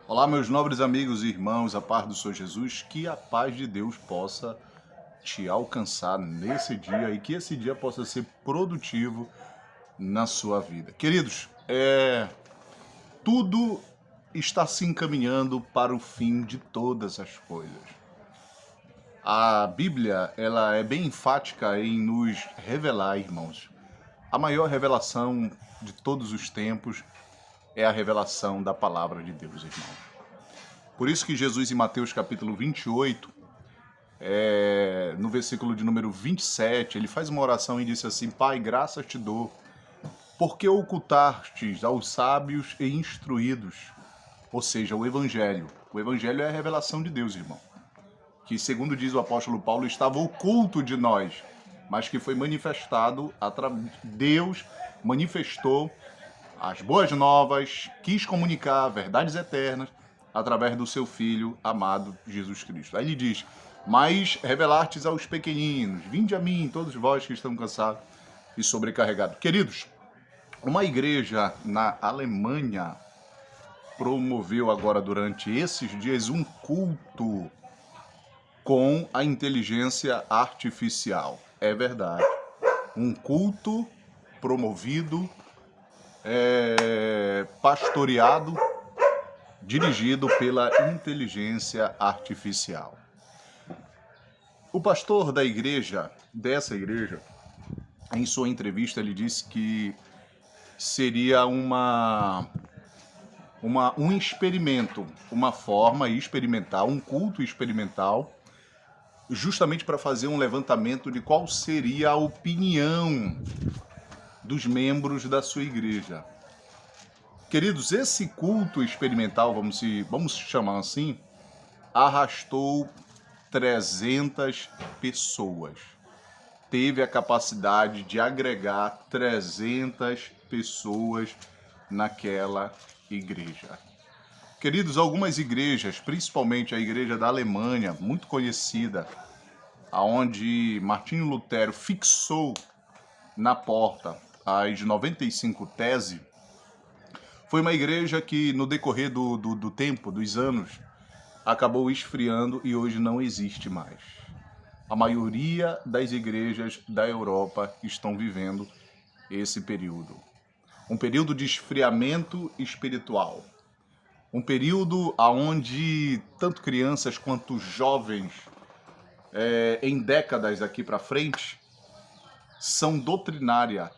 Olá, meus nobres amigos e irmãos, a paz do Senhor Jesus, que a paz de Deus possa te alcançar nesse dia e que esse dia possa ser produtivo na sua vida. Queridos, tudo está se encaminhando para o fim de todas as coisas. A Bíblia, ela é bem enfática em nos revelar, irmãos. A maior revelação de todos os tempos é a revelação da palavra de Deus, irmãos. Por isso que Jesus, em Mateus capítulo 28, no versículo de número 27, ele faz uma oração e disse assim: Pai, graças te dou, porque ocultastes aos sábios e instruídos, ou seja, o Evangelho. O Evangelho é a revelação de Deus, irmão, que, segundo diz o apóstolo Paulo, estava oculto de nós, mas que foi manifestado, Deus manifestou as boas novas, quis comunicar verdades eternas através do seu Filho amado Jesus Cristo. Aí ele diz: mas revelastes aos pequeninos, vinde a mim, todos vós que estão cansados e sobrecarregados. Queridos, uma igreja na Alemanha promoveu agora durante esses dias um culto com a inteligência artificial. É verdade. Um culto promovido, pastoreado, dirigido pela inteligência artificial. O pastor dessa igreja, em sua entrevista, ele disse que seria um experimento, uma forma experimental, um culto experimental, justamente para fazer um levantamento de qual seria a opinião dos membros da sua igreja. Queridos, esse culto experimental, vamos chamar assim, arrastou 300 pessoas. Teve a capacidade de agregar 300 pessoas naquela igreja. Queridos, algumas igrejas, principalmente a igreja da Alemanha, muito conhecida, aonde Martinho Lutero fixou na porta as 95 teses, foi uma igreja que, no decorrer do tempo, dos anos, acabou esfriando e hoje não existe mais. A maioria das igrejas da Europa estão vivendo esse período. Um período de esfriamento espiritual. Um período onde tanto crianças quanto jovens, em décadas aqui para frente, são doutrinária,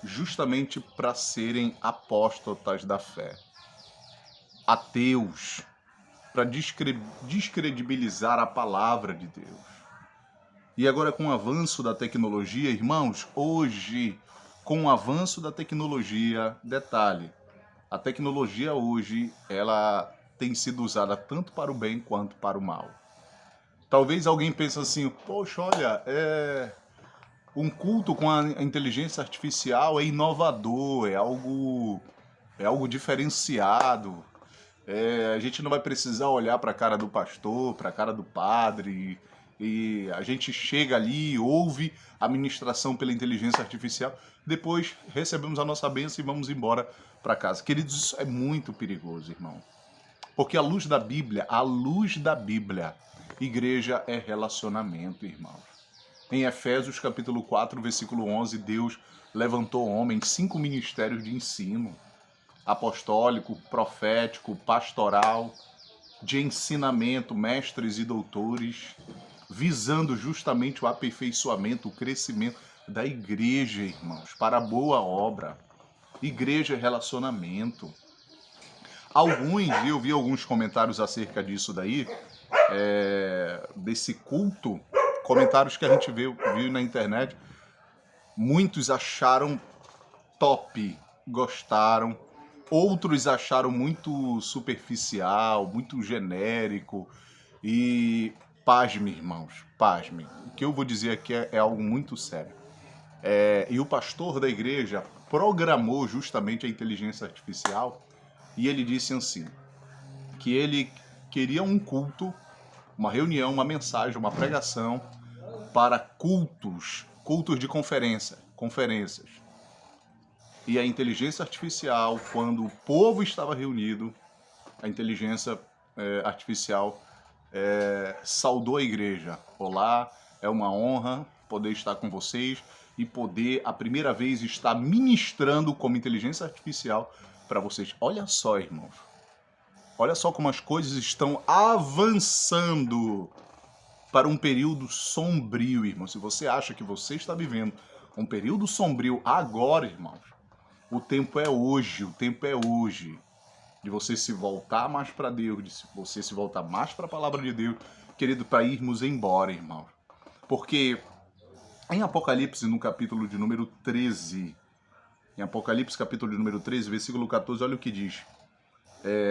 justamente para serem apóstatas da fé. Ateus, para descredibilizar a palavra de Deus. E agora, com o avanço da tecnologia, irmãos, hoje, com o avanço da tecnologia, detalhe, a tecnologia hoje, ela tem sido usada tanto para o bem quanto para o mal. Talvez alguém pense assim: poxa, olha, um culto com a inteligência artificial é inovador, é algo diferenciado. A gente não vai precisar olhar para a cara do pastor, para a cara do padre, e a gente chega ali, ouve a ministração pela inteligência artificial, depois recebemos a nossa bênção e vamos embora para casa. Queridos, isso é muito perigoso, irmão. Porque a luz da Bíblia, igreja é relacionamento, irmão. Em Efésios capítulo 4, versículo 11, Deus levantou homens, 5 ministérios de ensino: apostólico, profético, pastoral, de ensinamento, mestres e doutores, visando justamente o aperfeiçoamento, o crescimento da igreja, irmãos, para a boa obra. Igreja é relacionamento. Eu vi alguns comentários acerca disso daí, desse culto, comentários que a gente viu na internet. Muitos acharam top, gostaram. Outros acharam muito superficial, muito genérico. E pasme, irmãos, pasme. O que eu vou dizer aqui é algo muito sério. E o pastor da igreja programou justamente a inteligência artificial e ele disse assim, que ele queria um culto, uma reunião, uma mensagem, uma pregação para cultos de conferências. E a inteligência artificial, quando o povo estava reunido, a inteligência artificial saudou a igreja. Olá, é uma honra poder estar com vocês e poder, a primeira vez, estar ministrando como inteligência artificial para vocês. Olha só, irmãos. Olha só como as coisas estão avançando para um período sombrio, irmão. Se você acha que você está vivendo um período sombrio agora, irmãos, o tempo é hoje, o tempo é hoje. De você se voltar mais para Deus, de você se voltar mais para a palavra de Deus, querido, para irmos embora, irmãos. Porque em Apocalipse, no capítulo de número 13, em Apocalipse, capítulo de número 13, versículo 14, olha o que diz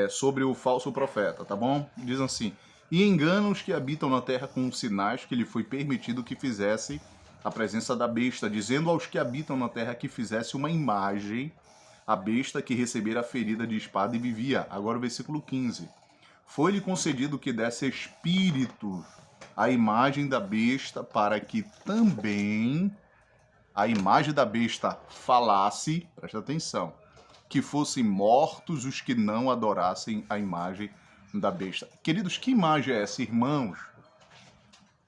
sobre o falso profeta, tá bom? Diz assim: e engana os que habitam na terra com os sinais que lhe foi permitido que fizesse a presença da besta, dizendo aos que habitam na terra que fizesse uma imagem, a besta que recebera a ferida de espada e vivia. Agora o versículo 15. Foi-lhe concedido que desse espírito à imagem da besta, para que também a imagem da besta falasse, presta atenção, que fossem mortos os que não adorassem a imagem da besta. Queridos, que imagem é essa, irmãos?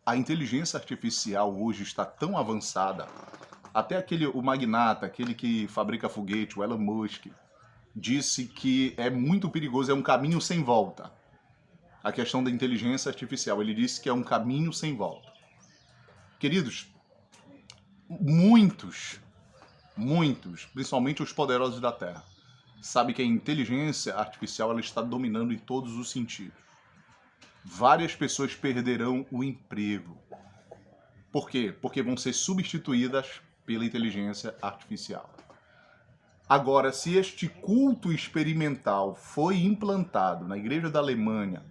A inteligência artificial hoje está tão avançada, até o magnata, aquele que fabrica foguete, o Elon Musk, disse que é muito perigoso, é um caminho sem volta. A questão da inteligência artificial, ele disse que é um caminho sem volta. Queridos, muitos, principalmente os poderosos da Terra, sabem que a inteligência artificial ela está dominando em todos os sentidos. Várias pessoas perderão o emprego. Por quê? Porque vão ser substituídas pela inteligência artificial. Agora, se este culto experimental foi implantado na igreja da Alemanha,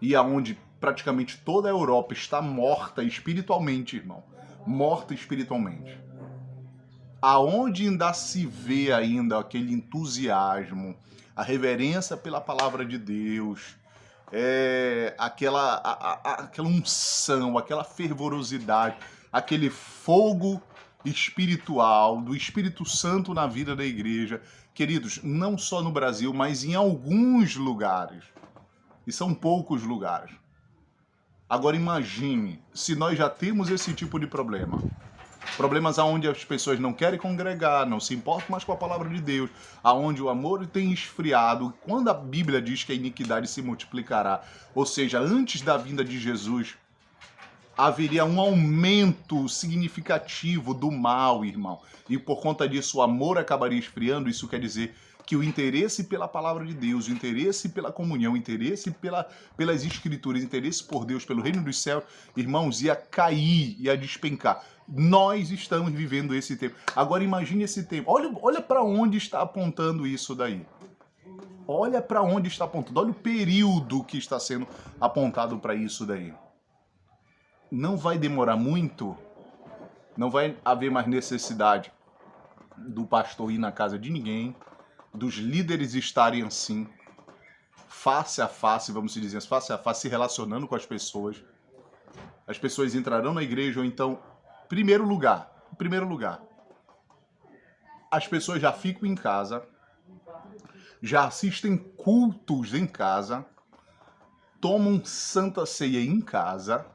e aonde praticamente toda a Europa está morta espiritualmente, irmão, morta espiritualmente, aonde ainda se vê ainda aquele entusiasmo, a reverência pela palavra de Deus, aquela unção, aquela fervorosidade, aquele fogo espiritual do Espírito Santo na vida da igreja, queridos, não só no Brasil, mas em alguns lugares, e são poucos lugares. Agora imagine, se nós já temos esse tipo de problema, problemas aonde as pessoas não querem congregar, não se importam mais com a palavra de Deus, aonde o amor tem esfriado, quando a Bíblia diz que a iniquidade se multiplicará, ou seja, antes da vinda de Jesus, haveria um aumento significativo do mal, irmão. E por conta disso o amor acabaria esfriando. Isso quer dizer que o interesse pela palavra de Deus, o interesse pela comunhão, o interesse pelas escrituras, o interesse por Deus, pelo reino dos céus, irmãos, ia cair, ia despencar. Nós estamos vivendo esse tempo. Agora imagine esse tempo. Olha para onde está apontando isso daí. Olha para onde está apontando. Olha o período que está sendo apontado para isso daí. Não vai demorar muito, não vai haver mais necessidade do pastor ir na casa de ninguém, dos líderes estarem assim, face a face, vamos dizer assim, face a face, se relacionando com as pessoas. As pessoas entrarão na igreja, ou então, em primeiro lugar, as pessoas já ficam em casa, já assistem cultos em casa, tomam santa ceia em casa,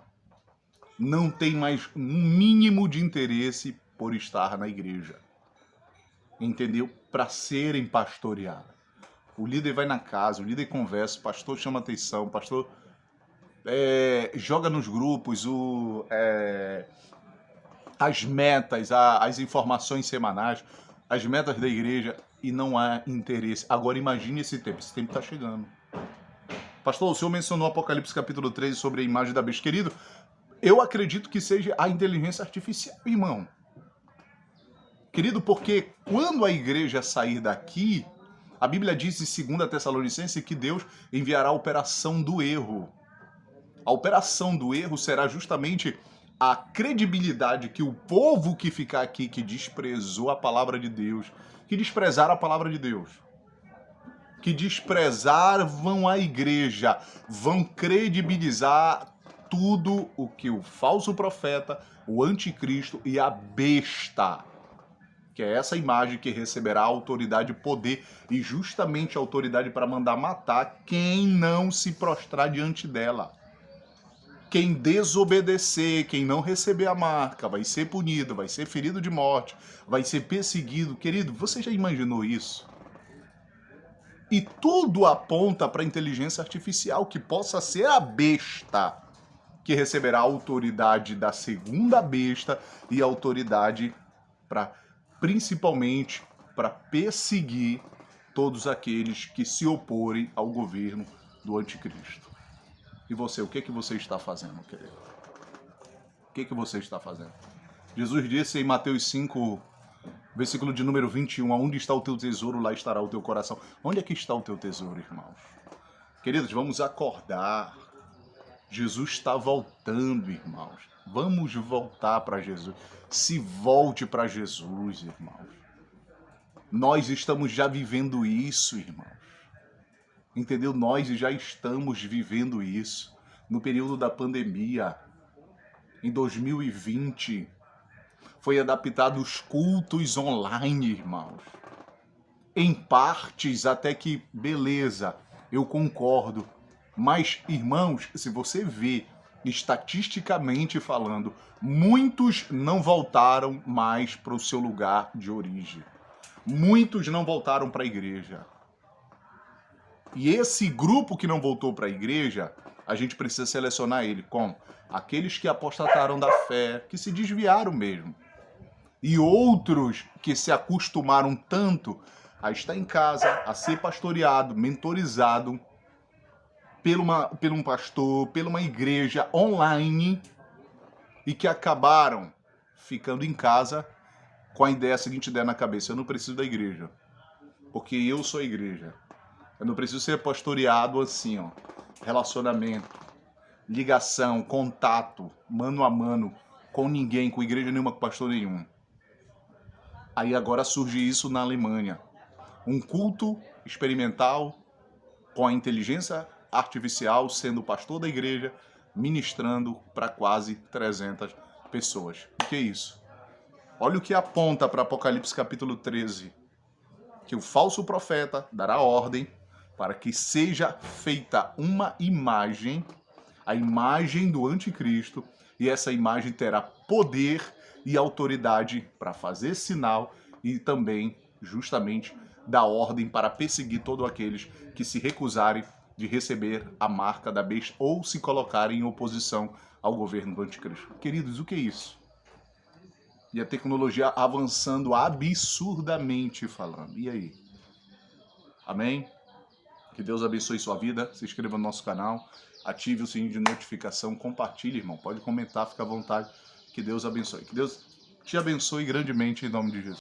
não tem mais um mínimo de interesse por estar na igreja. Entendeu? Para serem pastoreados. O líder vai na casa, o líder conversa, o pastor chama atenção, o pastor joga nos grupos as metas, as informações semanais, as metas da igreja, e não há interesse. Agora imagine esse tempo está chegando. Pastor, o senhor mencionou Apocalipse capítulo 13 sobre a imagem da besta. Querido, eu acredito que seja a inteligência artificial, irmão. Querido, porque quando a igreja sair daqui, a Bíblia diz em 2 Tessalonicenses que Deus enviará a operação do erro. A operação do erro será justamente a credibilidade que o povo que ficar aqui, que desprezou a palavra de Deus, que desprezaram a palavra de Deus, que desprezaram a igreja, vão credibilizar tudo o que o falso profeta, o anticristo e a besta que é essa imagem que receberá autoridade e poder, e justamente autoridade para mandar matar quem não se prostrar diante dela. Quem desobedecer, quem não receber a marca, vai ser punido, vai ser ferido de morte, vai ser perseguido. Querido, você já imaginou isso? E tudo aponta para a inteligência artificial, que possa ser a besta que receberá a autoridade da segunda besta e autoridade para, principalmente, para perseguir todos aqueles que se oporem ao governo do anticristo. E você, o que você está fazendo, querido? O que você está fazendo? Jesus disse em Mateus 5, versículo de número 21, aonde está o teu tesouro, lá estará o teu coração. Onde é que está o teu tesouro, irmãos? Queridos, vamos acordar. Jesus está voltando, irmãos. Vamos voltar para Jesus. Se volte para Jesus, irmãos. Nós estamos já vivendo isso, irmãos. Entendeu? Nós já estamos vivendo isso. No período da pandemia, em 2020, foi adaptado os cultos online, irmãos. Em partes, até que, beleza, eu concordo. Mas, irmãos, se você vê, estatisticamente falando, muitos não voltaram mais para o seu lugar de origem. Muitos não voltaram para a igreja. E esse grupo que não voltou para a igreja, a gente precisa selecionar ele com aqueles que apostataram da fé, que se desviaram mesmo. E outros que se acostumaram tanto a estar em casa, a ser pastoreado, mentorizado por um pastor, por uma igreja online, e que acabaram ficando em casa com a seguinte ideia na cabeça: eu não preciso da igreja, porque eu sou a igreja. Eu não preciso ser pastoreado assim, ó. Relacionamento, ligação, contato, mano a mano, com ninguém, com igreja nenhuma, com pastor nenhum. Aí agora surge isso na Alemanha. Um culto experimental com a inteligência artificial sendo o pastor da igreja, ministrando para quase 300 pessoas. O que é isso? Olha o que aponta para Apocalipse capítulo 13. Que o falso profeta dará ordem para que seja feita uma imagem, a imagem do anticristo, e essa imagem terá poder e autoridade para fazer sinal e também, justamente, dar ordem para perseguir todos aqueles que se recusarem de receber a marca da besta ou se colocarem em oposição ao governo do anticristo. Queridos, o que é isso? E a tecnologia avançando absurdamente falando. E aí? Amém? Que Deus abençoe sua vida. Se inscreva no nosso canal. Ative o sininho de notificação. Compartilhe, irmão. Pode comentar, fica à vontade. Que Deus abençoe. Que Deus te abençoe grandemente em nome de Jesus.